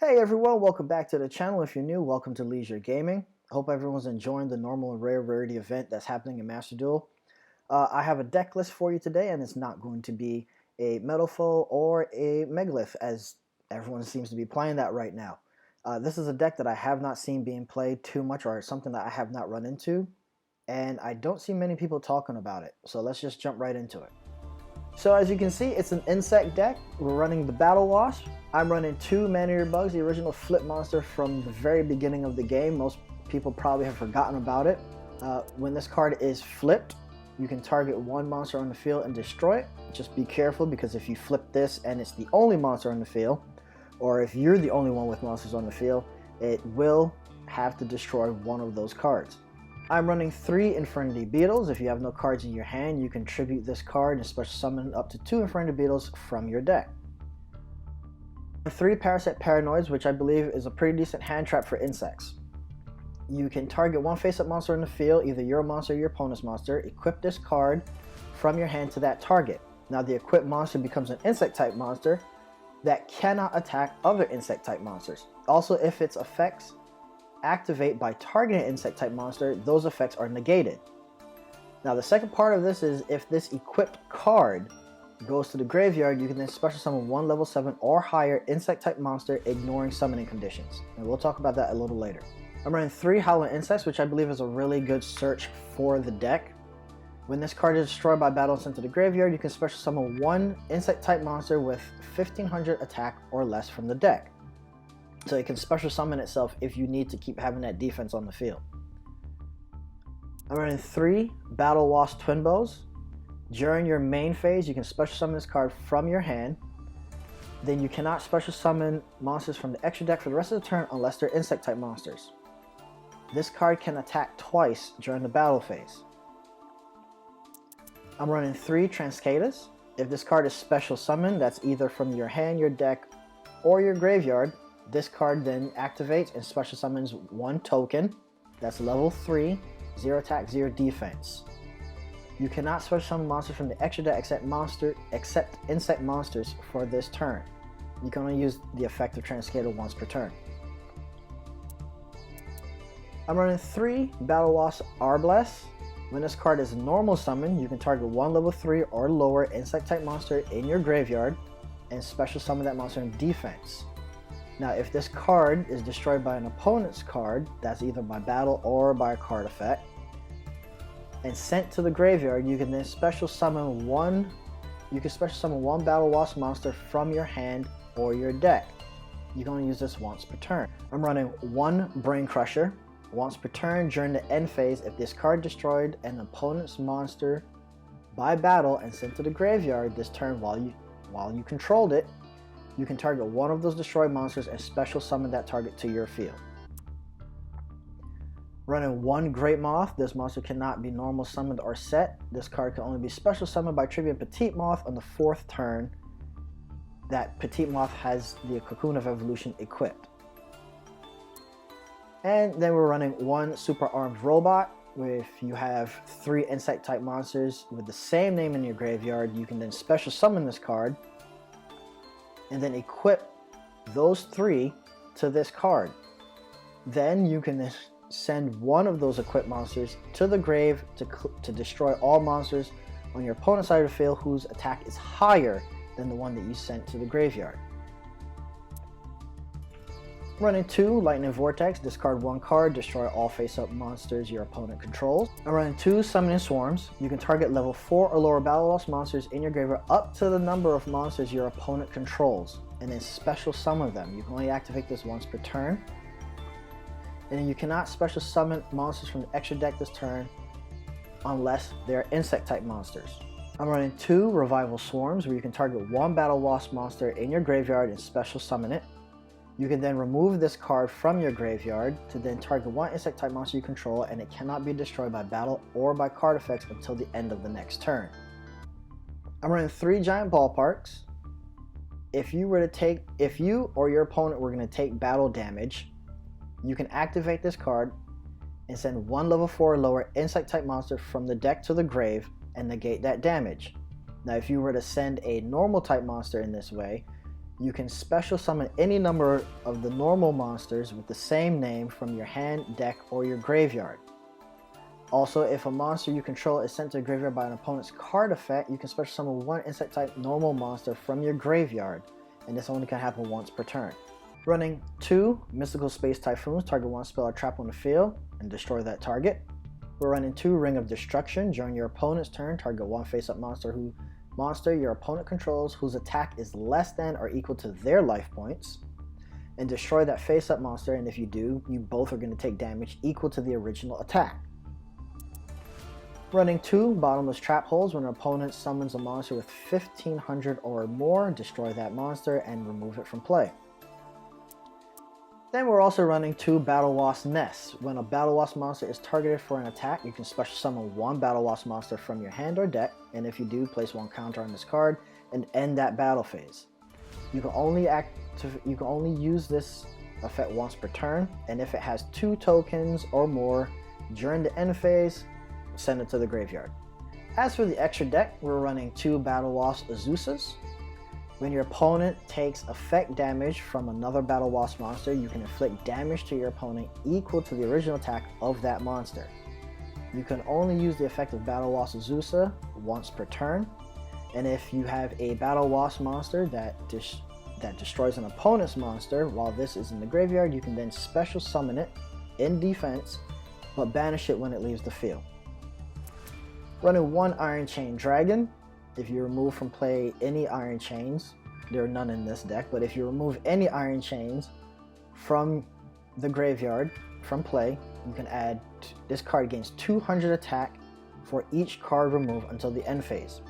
Hey everyone, welcome back to the channel. If you're new, welcome to Leisure Gaming. I hope everyone's enjoying the normal and rare rarity event that's happening in Master Duel. I have a deck list for you today, and it's not going to be a Metal Foe or a Megalith, as everyone seems to be playing that right now. This is a deck that I have not seen being played too much, or something that I have not run into, and I don't see many people talking about it, so let's just jump right into it. So as you can see, it's an insect deck. We're running the BattleWasp. I'm running 2 Man-Eater Bugs, the original flip monster from the very beginning of the game. Most people probably have forgotten about it. When this card is flipped, you can target one monster on the field and destroy it. Just be careful, because if you flip this and it's the only monster on the field, or if you're the only one with monsters on the field, it will have to destroy one of those cards. I'm running 3 Infernity Beetles. If you have no cards in your hand, you can tribute this card and special summon up to 2 Infernity Beetles from your deck. 3 Parasite Paranoids, which I believe is a pretty decent hand trap for insects. You can target one face-up monster in the field, either your monster or your opponent's monster. Equip this card from your hand to that target. Now the equipped monster becomes an insect-type monster that cannot attack other insect-type monsters. Also, if its effects activate by targeting an insect-type monster, those effects are negated. Now the second part of this is, if this equipped card goes to the graveyard, you can then special summon one level 7 or higher insect-type monster, ignoring summoning conditions. And we'll talk about that a little later. I'm running 3 Howling Insects, which I believe is a really good search for the deck. When this card is destroyed by battle and sent to the graveyard, you can special summon one insect-type monster with 1500 attack or less from the deck. So it can special summon itself if you need to keep having that defense on the field. I'm running 3 BattleWasp Twin Bows. During your main phase, you can special summon this card from your hand. Then you cannot special summon monsters from the extra deck for the rest of the turn unless they're insect type monsters. This card can attack twice during the battle phase. I'm running 3 Transcadas. If this card is special summoned, that's either from your hand, your deck, or your graveyard, this card then activates and special summons 1 token. That's level 3, 0 attack, 0 defense. You cannot special summon monsters from the extra deck except insect monsters for this turn. You can only use the effect of Transcada once per turn. I'm running 3 BattleWasp Arblast. When this card is normal summon, you can target one level 3 or lower insect type monster in your graveyard and special summon that monster in defense. Now if this card is destroyed by an opponent's card, that's either by battle or by a card effect, and sent to the graveyard, you can then special summon one BattleWasp monster from your hand or your deck. You can only use this once per turn. I'm running 1 Brain Crusher. Once per turn during the end phase, if this card destroyed an opponent's monster by battle and sent to the graveyard this turn while you controlled it, you can target one of those destroyed monsters and special summon that target to your field. Running 1 Great Moth. This monster cannot be normal summoned or set. This card can only be special summoned by triggering Petite Moth on the 4th turn. That Petite Moth has the Cocoon of Evolution equipped. And then we're running 1 Super Armed Robot. If you have 3 insect type monsters with the same name in your graveyard, you can then special summon this card and then equip those 3 to this card. Then you can send one of those equipped monsters to the grave to destroy all monsters on your opponent's side of the field whose attack is higher than the one that you sent to the graveyard. Running 2 Lightning Vortex. Discard 1 card, destroy all face-up monsters your opponent controls. I'm running 2 Summoning Swarms. You can target level 4 or lower BattleWasp monsters in your graveyard up to the number of monsters your opponent controls, and then special summon them. You can only activate this once per turn. And you cannot special summon monsters from the extra deck this turn unless they're insect type monsters. I'm running 2 Revival Swarms, where you can target 1 BattleWasp monster in your graveyard and special summon it. You can then remove this card from your graveyard to then target 1 insect type monster you control, and it cannot be destroyed by battle or by card effects until the end of the next turn. I'm running 3 Giant Ballparks. If you or your opponent were going to take battle damage, you can activate this card and send 1 level 4 or lower insect type monster from the deck to the grave and negate that damage. Now if you were to send a normal type monster in this way, You can special summon any number of the normal monsters with the same name from your hand, deck, or your graveyard. Also, if a monster you control is sent to the graveyard by an opponent's card effect, you can special summon one insect type normal monster from your graveyard, and this only can happen once per turn. Running 2 Mystical Space Typhoons, target one spell or trap on the field and destroy that target. We're running 2 Ring of Destruction. During your opponent's turn, target one face-up monster your opponent controls whose attack is less than or equal to their life points, and destroy that face-up monster, and if you do, you both are going to take damage equal to the original attack. Running 2 Bottomless Trap Holes. When an opponent summons a monster with 1500 or more, destroy that monster and remove it from play. Then we're also running 2 BattleWasp Nests. When a BattleWasp monster is targeted for an attack, you can special summon one BattleWasp monster from your hand or deck, and if you do, place one counter on this card and end that battle phase. You can only use this effect once per turn, and if it has 2 tokens or more during the end phase, send it to the graveyard. As for the extra deck, we're running 2 BattleWasp Azusas. When your opponent takes effect damage from another BattleWasp monster, you can inflict damage to your opponent equal to the original attack of that monster. You can only use the effect of BattleWasp Azusa once per turn, and if you have a BattleWasp monster that destroys an opponent's monster while this is in the graveyard, you can then special summon it in defense, but banish it when it leaves the field. Running 1 Iron Chain Dragon. If you remove from play any Iron Chains, there are none in this deck, but if you remove any Iron Chains from the graveyard from play, you can add this card gains 200 attack for each card removed until the end phase.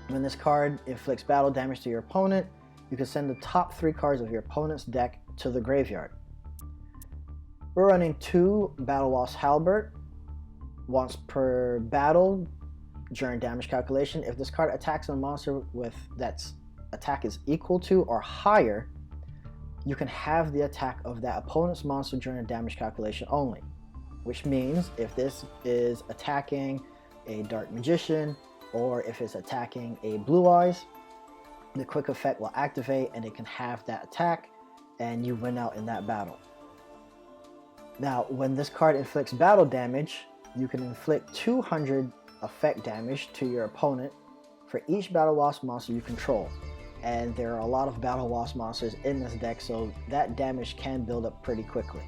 When this card inflicts battle damage to your opponent, you can send the top 3 cards of your opponent's deck to the graveyard. We're running 2 BattleWasp Halberd. Once per battle, during damage calculation, if this card attacks a monster with that's attack is equal to or higher, you can have the attack of that opponent's monster during a damage calculation only. Which means if this is attacking a Dark Magician, or if it's attacking a Blue Eyes, the quick effect will activate and it can have that attack and you win out in that battle. Now, when this card inflicts battle damage, you can inflict 200 effect damage to your opponent for each BattleWasp monster you control, and there are a lot of BattleWasp monsters in this deck, so that damage can build up pretty quickly.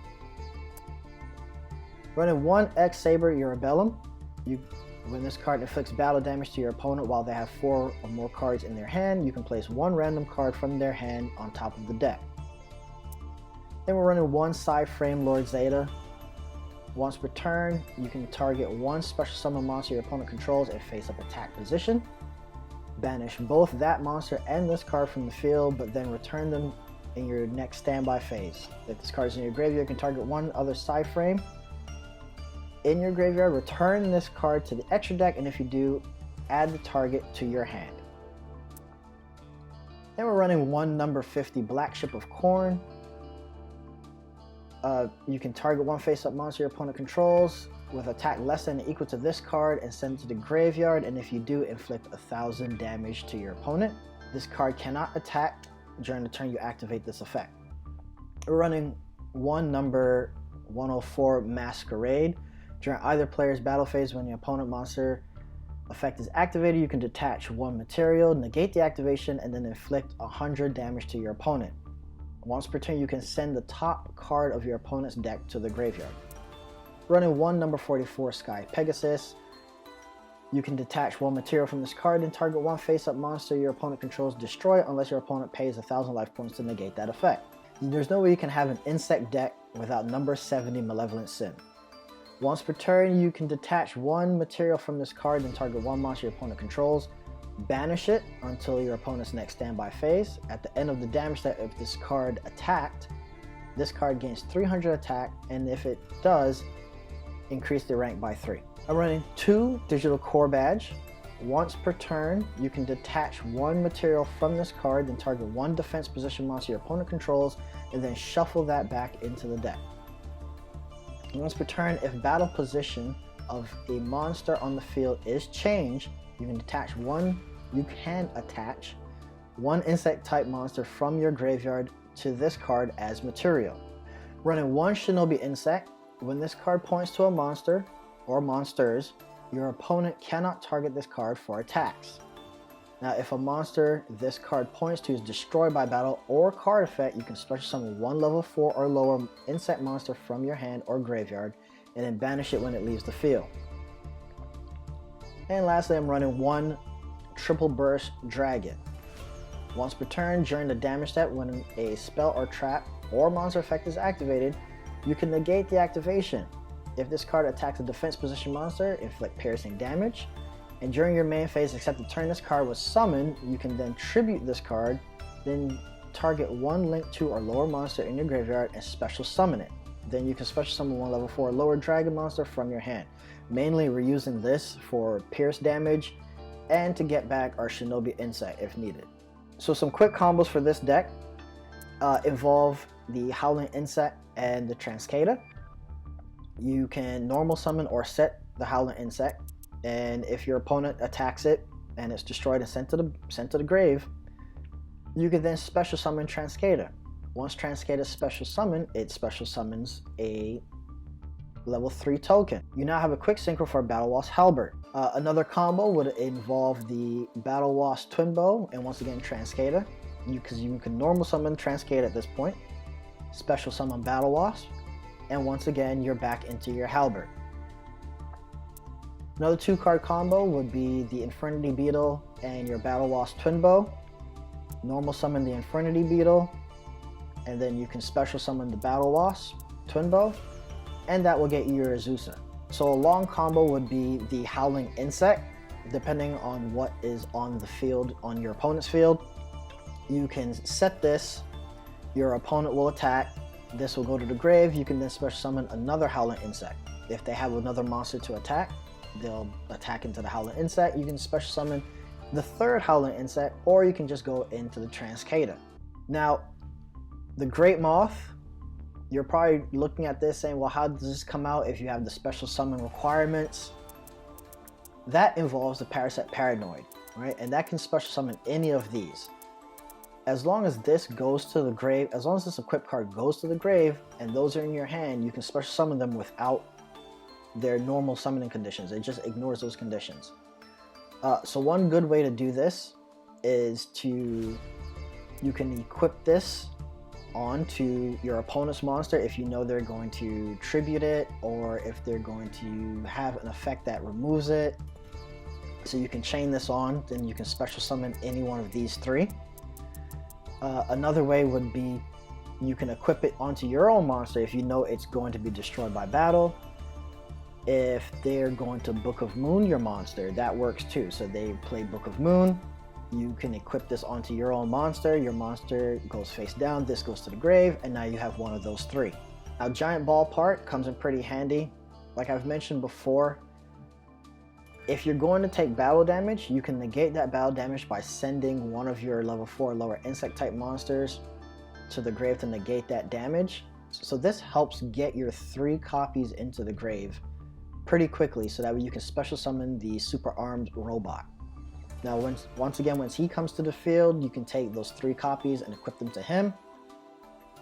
Running 1 X Saber Urabellum. When this card inflicts battle damage to your opponent while they have 4 or more cards in their hand, you can place 1 random card from their hand on top of the deck. Then we're running 1 Psy-Frame Lord Zeta. Once per turn, you can target 1 special summon monster your opponent controls in face-up attack position. Banish both that monster and this card from the field, but then return them in your next standby phase. If this card is in your graveyard, you can target 1 other Psy-Frame in your graveyard, return this card to the extra deck, and if you do, add the target to your hand. Then we're running 1 number 50 Black Ship of Corn. You can target 1 face-up monster your opponent controls with attack less than or equal to this card and send it to the graveyard, and if you do, inflict 1000 damage to your opponent. This card cannot attack during the turn you activate this effect. We're running 1 number 104 Masquerade. During either player's battle phase, when the opponent monster effect is activated, you can detach 1 material, negate the activation, and then inflict 100 damage to your opponent. Once per turn, you can send the top card of your opponent's deck to the graveyard. Running 1 number 44 Sky Pegasus. You can detach 1 material from this card and target 1 face-up monster your opponent controls, destroy it unless your opponent pays 1000 life points to negate that effect. There's no way you can have an insect deck without number 70 Malevolent Sin. Once per turn, you can detach 1 material from this card and target 1 monster your opponent controls. Banish it until your opponent's next standby phase. At the end of the damage step, if this card attacked, this card gains 300 attack, and if it does, increase the rank by 3. I'm running 2 Digital Core Badge. Once per turn, you can detach 1 material from this card, then target 1 defense position monster your opponent controls, and then shuffle that back into the deck. Once per turn, if battle position of a monster on the field is changed, you can attach 1 one insect type monster from your graveyard to this card as material. Running one Shinobi insect, when this card points to a monster or monsters, your opponent cannot target this card for attacks. Now, if a monster this card points to is destroyed by battle or card effect, you can special summon one level 4 or lower insect monster from your hand or graveyard and then banish it when it leaves the field. And lastly, I'm running one Triple Burst Dragon. Once per turn, during the damage step, when a spell or trap or monster effect is activated, you can negate the activation. If this card attacks a defense position monster, inflict piercing damage. And during your main phase, except the turn this card was summoned, you can then tribute this card, then target one link 2 or lower monster in your graveyard and special summon it. Then you can special summon one level 4 lower dragon monster from your hand. Mainly we're using this for pierce damage and to get back our Shinobi insect if needed. So some quick combos for this deck involve the Howling Insect and the Transcada. You can normal summon or set the Howling Insect, and if your opponent attacks it and it's destroyed and sent to the grave, you can then special summon Transcada. Once Transcada is special summoned, it special summons a level 3 token. You now have a quick synchro for BattleWasp Halberd. Another combo would involve the BattleWasp Twin Bow and once again Transcada. Because you can normal summon Transcada at this point, special summon BattleWasp, and once again you're back into your Halberd. Another 2-card combo would be the Infernity Beetle and your BattleWasp Twin Bow. Normal summon the Infernity Beetle, and then you can special summon the BattleWasp Twin Bow, and that will get you your Azusa. So a long combo would be the Howling Insect, depending on what is on the field, on your opponent's field. You can set this, your opponent will attack, this will go to the grave, you can then special summon another Howling Insect. If they have another monster to attack, they'll attack into the Howling Insect. You can special summon the third Howling Insect, or you can just go into the Transcada. Now, the Great Moth, you're probably looking at this saying, well, how does this come out if you have the special summon requirements? That involves the Parasite Paranoid, right? And that can special summon any of these. As long as this goes to the grave, as long as this equipped card goes to the grave and those are in your hand, you can special summon them without their normal summoning conditions. It just ignores those conditions. So one good way to do this is you can equip this onto your opponent's monster if you know they're going to tribute it or if they're going to have an effect that removes it. So you can chain this on, then you can special summon any one of these 3. Another way would be you can equip it onto your own monster if you know it's going to be destroyed by battle. If they're going to Book of Moon your monster, that works too. So they play Book of Moon, you can equip this onto your own monster, your monster goes face down, this goes to the grave, and now you have one of those 3. Now Giant Ball part comes in pretty handy. Like I've mentioned before, if you're going to take battle damage, you can negate that battle damage by sending one of your level 4 lower insect type monsters to the grave to negate that damage. So this helps get your 3 copies into the grave pretty quickly so that way you can special summon the super armed robot. Now once again, once he comes to the field, you can take those 3 copies and equip them to him,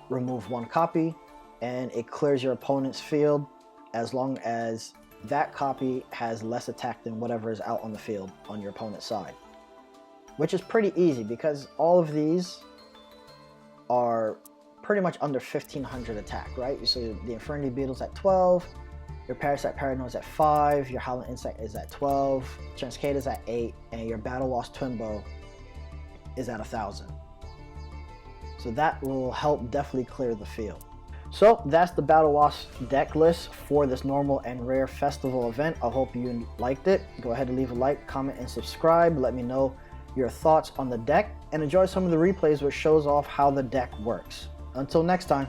remove 1 copy, and it clears your opponent's field as long as that copy has less attack than whatever is out on the field on your opponent's side. Which is pretty easy because all of these are pretty much under 1500 attack, right? So the Infernity Beetle's at 12, your Parasite Paranoid is at 5, your Howling Insect is at 12, Transcada is at 8, and your BattleWasp Twin Bow is at 1000. So that will help definitely clear the field. So that's the BattleWasp deck list for this normal and rare festival event. I hope you liked it. Go ahead and leave a like, comment, and subscribe. Let me know your thoughts on the deck and enjoy some of the replays which shows off how the deck works. Until next time.